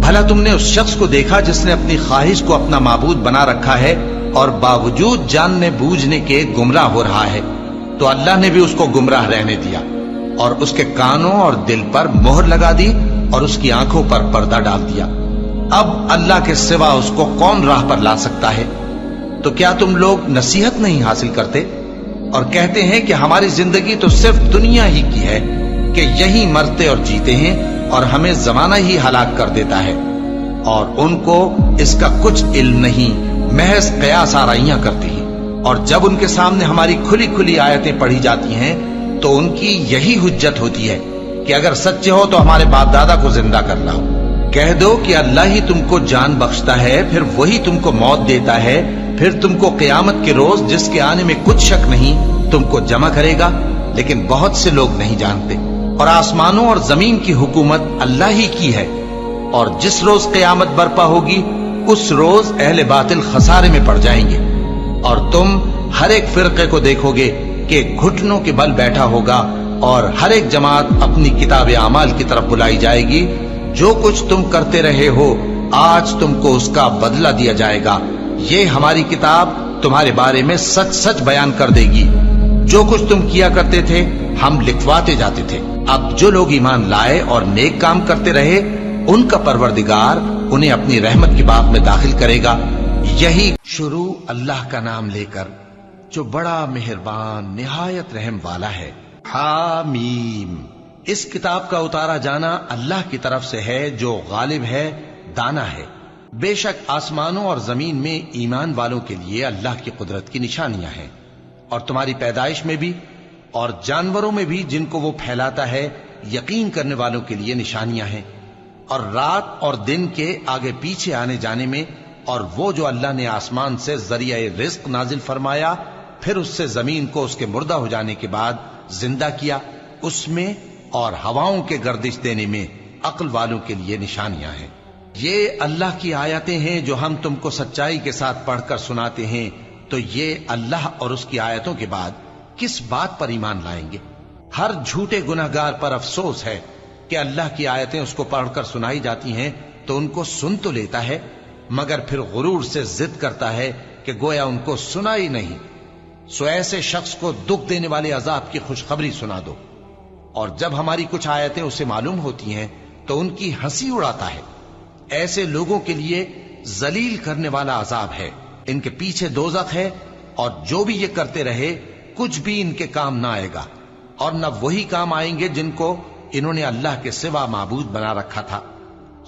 بھلا تم نے اس شخص کو دیکھا جس نے اپنی خواہش کو اپنا معبود بنا رکھا ہے اور باوجود جاننے بوجھنے کے گمراہ ہو رہا ہے؟ تو اللہ نے بھی اس کو گمراہ رہنے دیا اور اس کے کانوں اور دل پر مہر لگا دی اور اس کی آنکھوں پر پردہ ڈال دیا۔ اب اللہ کے سوا اس کو کون راہ پر لا سکتا ہے؟ تو کیا تم لوگ نصیحت نہیں حاصل کرتے اور کہتے ہیں کہ ہماری زندگی تو صرف دنیا ہی کی ہے، کہ یہی مرتے اور جیتے ہیں اور ہمیں زمانہ ہی ہلاک کر دیتا ہے، اور ان کو اس کا کچھ علم نہیں، محض قیاس آرائیاں کرتے ہیں۔ اور جب ان کے سامنے ہماری کھلی کھلی آیتیں پڑھی جاتی ہیں تو ان کی یہی حجت ہوتی ہے کہ اگر سچے ہو تو ہمارے باپ دادا کو زندہ کر لاؤ۔ کہہ دو کہ اللہ ہی تم کو جان بخشتا ہے، پھر وہی تم کو موت دیتا ہے، پھر تم کو قیامت کے روز جس کے آنے میں کچھ شک نہیں تم کو جمع کرے گا، لیکن بہت سے لوگ نہیں جانتے۔ اور آسمانوں اور زمین کی حکومت اللہ ہی کی ہے، اور جس روز قیامت برپا ہوگی اس روز اہل باطل خسارے میں پڑ جائیں گے، اور تم ہر ایک فرقے کو دیکھو گے کہ گھٹنوں کے بل بیٹھا ہوگا، اور ہر ایک جماعت اپنی کتاب اعمال کی طرف بلائی جائے گی۔ جو کچھ تم کرتے رہے ہو آج تم کو اس کا بدلہ دیا جائے گا، یہ ہماری کتاب تمہارے بارے میں سچ سچ بیان کر دے گی۔ جو کچھ تم کیا کرتے تھے ہم لکھواتے جاتے تھے۔ اب جو لوگ ایمان لائے اور نیک کام کرتے رہے ان کا پروردگار انہیں اپنی رحمت کی باب میں داخل کرے گا۔ یہی شروع اللہ کا نام لے کر جو بڑا مہربان نہایت رحم والا ہے۔ حامیم، اس کتاب کا اتارا جانا اللہ کی طرف سے ہے جو غالب ہے، دانا ہے۔ بے شک آسمانوں اور زمین میں ایمان والوں کے لیے اللہ کی قدرت کی نشانیاں ہیں، اور تمہاری پیدائش میں بھی اور جانوروں میں بھی جن کو وہ پھیلاتا ہے یقین کرنے والوں کے لیے نشانیاں ہیں، اور رات اور دن کے آگے پیچھے آنے جانے میں، اور وہ جو اللہ نے آسمان سے ذریعہ رزق نازل فرمایا پھر اس سے زمین کو اس کے مردہ ہو جانے کے بعد زندہ کیا، اس میں اور ہواؤں کے گردش دینے میں عقل والوں کے لیے نشانیاں ہیں۔ یہ اللہ کی آیتیں ہیں جو ہم تم کو سچائی کے ساتھ پڑھ کر سناتے ہیں، تو یہ اللہ اور اس کی آیتوں کے بعد کس بات پر ایمان لائیں گے؟ ہر جھوٹے گناہگار پر افسوس ہے کہ اللہ کی آیتیں اس کو پڑھ کر سنائی جاتی ہیں تو ان کو سن تو لیتا ہے مگر پھر غرور سے ضد کرتا ہے کہ گویا ان کو سنا ہی نہیں۔ سو ایسے شخص کو دکھ دینے والے عذاب کی خوشخبری سنا دو، اور جب ہماری کچھ آیتیں اسے معلوم ہوتی ہیں تو ان کی ہنسی اڑاتا ہے۔ ایسے لوگوں کے لیے ذلیل کرنے والا عذاب ہے، ان کے پیچھے دوزخ ہے، اور جو بھی یہ کرتے رہے کچھ بھی ان کے کام نہ آئے گا، اور نہ وہی کام آئیں گے جن کو انہوں نے اللہ کے سوا معبود بنا رکھا تھا،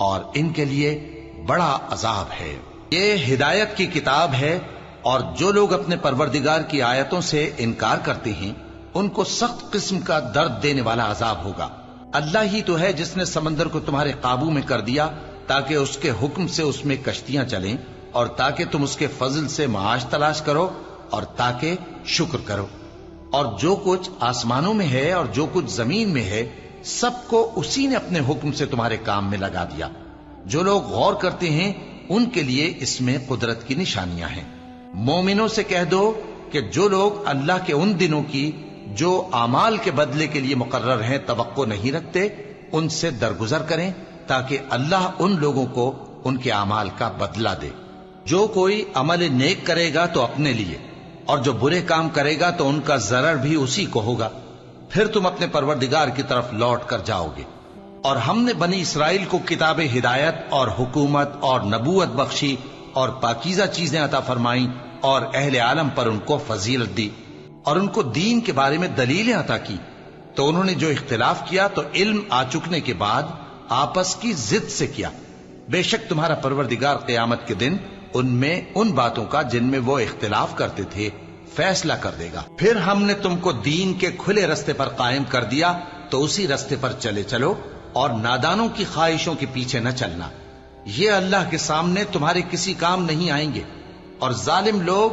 اور ان کے لیے بڑا عذاب ہے۔ یہ ہدایت کی کتاب ہے، اور جو لوگ اپنے پروردگار کی آیتوں سے انکار کرتے ہیں ان کو سخت قسم کا درد دینے والا عذاب ہوگا۔ اللہ ہی تو ہے جس نے سمندر کو تمہارے قابو میں کر دیا تاکہ اس کے حکم سے اس میں کشتیاں چلیں، اور تاکہ تم اس کے فضل سے معاش تلاش کرو، اور تاکہ شکر کرو۔ اور جو کچھ آسمانوں میں ہے اور جو کچھ زمین میں ہے سب کو اسی نے اپنے حکم سے تمہارے کام میں لگا دیا۔ جو لوگ غور کرتے ہیں ان کے لیے اس میں قدرت کی نشانیاں ہیں۔ مومنوں سے کہہ دو کہ جو لوگ اللہ کے ان دنوں کی جو اعمال کے بدلے کے لیے مقرر ہیں توقع نہیں رکھتے ان سے درگزر کریں تاکہ اللہ ان لوگوں کو ان کے اعمال کا بدلہ دے۔ جو کوئی عمل نیک کرے گا تو اپنے لیے، اور جو برے کام کرے گا تو ان کا ضرر بھی اسی کو ہوگا، پھر تم اپنے پروردگار کی طرف لوٹ کر جاؤ گے۔ اور ہم نے بنی اسرائیل کو کتاب ہدایت اور حکومت اور نبوت بخشی اور پاکیزہ چیزیں عطا فرمائیں، اور اہل عالم پر ان کو فضیلت دی، اور ان کو دین کے بارے میں دلیلیں عطا کی، تو انہوں نے جو اختلاف کیا تو علم آ چکنے کے بعد آپس کی ضد سے کیا۔ بے شک تمہارا پروردگار قیامت کے دن ان میں ان باتوں کا جن میں وہ اختلاف کرتے تھے فیصلہ کر دے گا۔ پھر ہم نے تم کو دین کے کھلے رستے پر قائم کر دیا تو اسی رستے پر چلے چلو، اور نادانوں کی خواہشوں کے پیچھے نہ چلنا، یہ اللہ کے سامنے تمہارے کسی کام نہیں آئیں گے۔ اور ظالم لوگ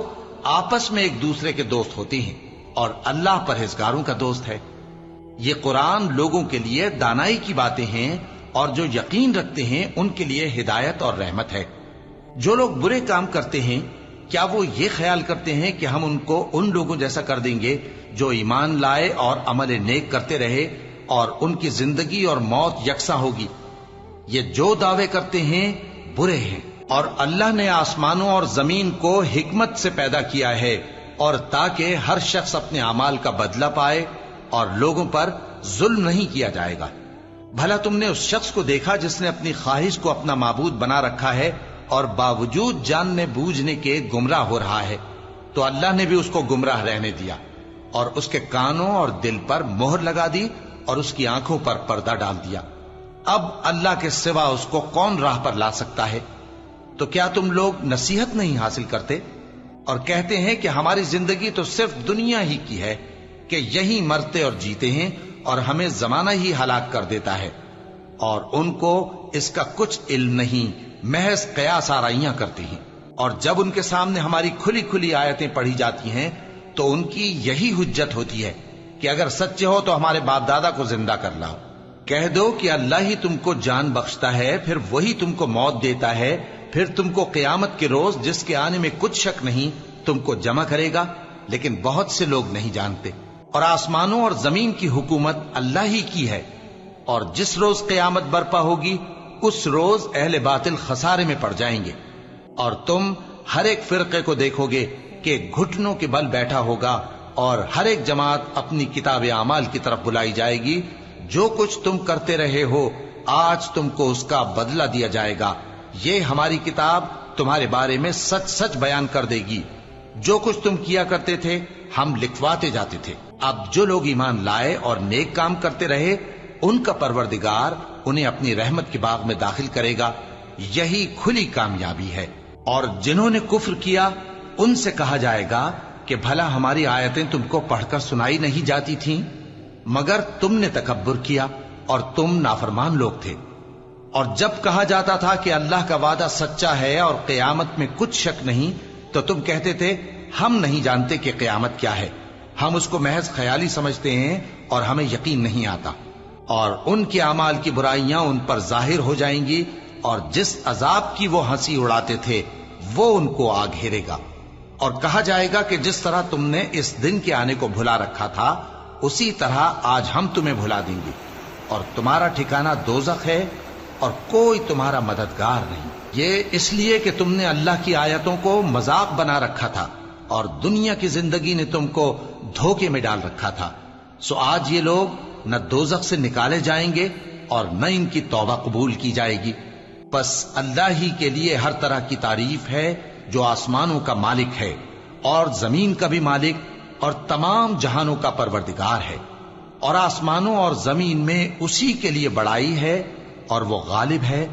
آپس میں ایک دوسرے کے دوست ہوتے ہیں، اور اللہ پرہیزگاروں کا دوست ہے۔ یہ قرآن لوگوں کے لیے دانائی کی باتیں ہیں، اور جو یقین رکھتے ہیں ان کے لیے ہدایت اور رحمت ہے۔ جو لوگ برے کام کرتے ہیں کیا وہ یہ خیال کرتے ہیں کہ ہم ان کو ان لوگوں جیسا کر دیں گے جو ایمان لائے اور عمل نیک کرتے رہے اور ان کی زندگی اور موت یکساں ہوگی؟ یہ جو دعوے کرتے ہیں برے ہیں، اور اللہ نے آسمانوں اور زمین کو حکمت سے پیدا کیا ہے، اور تاکہ ہر شخص اپنے اعمال کا بدلہ پائے اور لوگوں پر ظلم نہیں کیا جائے گا۔ بھلا تم نے اس شخص کو دیکھا جس نے اپنی خواہش کو اپنا معبود بنا رکھا ہے اور باوجود جاننے بوجھنے کے گمراہ ہو رہا ہے؟ تو اللہ نے بھی اس کو گمراہ رہنے دیا، اور اس کے کانوں اور دل پر مہر لگا دی، اور اس کی آنکھوں پر پردہ ڈال دیا۔ اب اللہ کے سوا اس کو کون راہ پر لا سکتا ہے؟ تو کیا تم لوگ نصیحت نہیں حاصل کرتے اور کہتے ہیں کہ ہماری زندگی تو صرف دنیا ہی کی ہے، کہ یہی مرتے اور جیتے ہیں اور ہمیں زمانہ ہی ہلاک کر دیتا ہے، اور ان کو اس کا کچھ علم نہیں، محض قیاس آرائیاں کرتے ہیں۔ اور جب ان کے سامنے ہماری کھلی کھلی آیتیں پڑھی جاتی ہیں تو ان کی یہی حجت ہوتی ہے کہ اگر سچے ہو تو ہمارے باپ دادا کو زندہ کر لاؤ۔ کہہ دو کہ اللہ ہی تم کو جان بخشتا ہے، پھر وہی تم کو موت دیتا ہے، پھر تم کو قیامت کے روز جس کے آنے میں کچھ شک نہیں تم کو جمع کرے گا۔ لیکن بہت سے لوگ نہیں جانتے۔ اور آسمانوں اور زمین کی حکومت اللہ ہی کی ہے، اور جس روز قیامت برپا ہوگی اس روز اہل باطل خسارے میں پڑ جائیں گے، اور تم ہر ایک فرقے کو دیکھو گے کہ گھٹنوں کے بل بیٹھا ہوگا، اور ہر ایک جماعت اپنی کتاب اعمال کی طرف بلائی جائے گی۔ جو کچھ تم کرتے رہے ہو آج تم کو اس کا بدلہ دیا جائے گا، یہ ہماری کتاب تمہارے بارے میں سچ سچ بیان کر دے گی۔ جو کچھ تم کیا کرتے تھے ہم لکھواتے جاتے تھے۔ اب جو لوگ ایمان لائے اور نیک کام کرتے رہے ان کا پروردگار انہیں اپنی رحمت کے باغ میں داخل کرے گا، یہی کھلی کامیابی ہے۔ اور جنہوں نے کفر کیا ان سے کہا جائے گا کہ بھلا ہماری آیتیں تم کو پڑھ کر سنائی نہیں جاتی تھیں؟ مگر تم نے تکبر کیا اور تم نافرمان لوگ تھے۔ اور جب کہا جاتا تھا کہ اللہ کا وعدہ سچا ہے اور قیامت میں کچھ شک نہیں، تو تم کہتے تھے ہم نہیں جانتے کہ قیامت کیا ہے، ہم اس کو محض خیالی سمجھتے ہیں اور ہمیں یقین نہیں آتا۔ اور ان کے اعمال کی برائیاں ان پر ظاہر ہو جائیں گی، اور جس عذاب کی وہ ہنسی اڑاتے تھے وہ ان کو آ گھیرے گا۔ اور کہا جائے گا کہ جس طرح تم نے اس دن کے آنے کو بھلا رکھا تھا اسی طرح آج ہم تمہیں بھلا دیں گے، اور تمہارا ٹھکانہ دوزخ ہے اور کوئی تمہارا مددگار نہیں۔ یہ اس لیے کہ تم نے اللہ کی آیتوں کو مذاق بنا رکھا تھا اور دنیا کی زندگی نے تم کو دھوکے میں ڈال رکھا تھا، سو آج یہ لوگ نہ دوزخ سے نکالے جائیں گے اور نہ ان کی توبہ قبول کی جائے گی۔ بس اللہ ہی کے لیے ہر طرح کی تعریف ہے جو آسمانوں کا مالک ہے اور زمین کا بھی مالک اور تمام جہانوں کا پروردگار ہے، اور آسمانوں اور زمین میں اسی کے لیے بڑائی ہے اور وہ غالب ہے